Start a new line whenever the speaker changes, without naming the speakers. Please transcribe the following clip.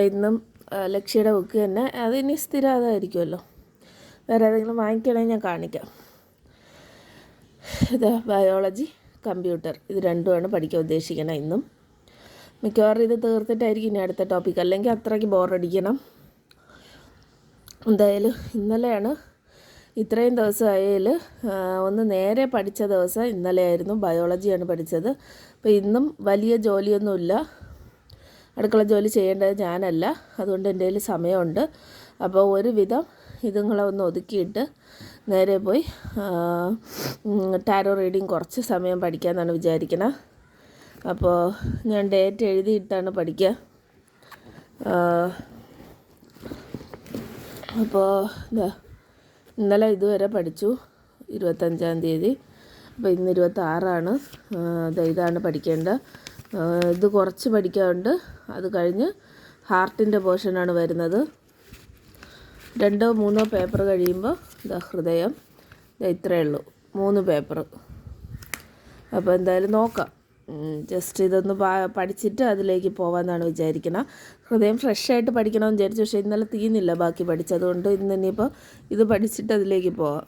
ഇന്നും ലക്ഷ്യയുടെ ബുക്ക് തന്നെ അതിനി സ്ഥിരം അതായിരിക്കുമല്ലോ. വേറെ ഏതെങ്കിലും വാങ്ങിക്കണമെങ്കിൽ ഞാൻ കാണിക്കാം. ഇത് ബയോളജി, കമ്പ്യൂട്ടർ, ഇത് രണ്ടുമാണ് പഠിക്കാൻ ഉദ്ദേശിക്കണം ഇന്നും. മിക്കവാറും ഇത് തീർത്തിട്ടായിരിക്കും ഇനി അടുത്ത ടോപ്പിക്, അല്ലെങ്കിൽ അത്രയ്ക്ക് ബോറടിക്കണം. എന്തായാലും ഇന്നലെയാണ് ഇത്രയും ദിവസമായതിൽ ഒന്ന് നേരെ പഠിച്ച ദിവസം ഇന്നലെയായിരുന്നു. ബയോളജിയാണ് പഠിച്ചത്. അപ്പോൾ ഇന്നും വലിയ ജോലിയൊന്നുമില്ല, അടുക്കള ജോലി ചെയ്യേണ്ടത് ഞാനല്ല, അതുകൊണ്ട് എൻ്റെ കയ്യിൽ സമയമുണ്ട്. അപ്പോൾ ഒരുവിധം ഇതുങ്ങളെ ഒന്ന് ഒതുക്കിയിട്ട് നേരെ പോയി ടാരോ റീഡിങ് കുറച്ച് സമയം പഠിക്കാമെന്നാണ് വിചാരിക്കുന്നത്. അപ്പോൾ ഞാൻ ഡേറ്റ് എഴുതിയിട്ടാണ് പഠിക്കുക. അപ്പോൾ ഇന്നലെ ഇതുവരെ പഠിച്ചു, 25-ാം തീയതി. അപ്പോൾ ഇന്ന് 26-ആണ്. ഇതാണ് പഠിക്കേണ്ടത്. ഇത് കുറച്ച് പഠിക്കാറുണ്ട്. അത് കഴിഞ്ഞ് ഹാർട്ടിൻ്റെ പോർഷനാണ് വരുന്നത്. 2-3 പേപ്പർ കഴിയുമ്പോൾ ഹൃദയം. ഇത്രയേ ഉള്ളൂ, 3 പേപ്പർ. അപ്പോൾ എന്തായാലും നോക്കാം. ജസ്റ്റ് ഇതൊന്ന് പഠിച്ചിട്ട് അതിലേക്ക് പോകാമെന്നാണ് വിചാരിക്കുന്നത്. ഹൃദയം ഫ്രഷായിട്ട് പഠിക്കണമെന്ന് വിചാരിച്ചു, പക്ഷേ ഇന്നലെ തീർന്നില്ല ബാക്കി പഠിച്ചതുകൊണ്ട് ഇന്നിപ്പോൾ ഇത് പഠിച്ചിട്ട് അതിലേക്ക് പോവാം.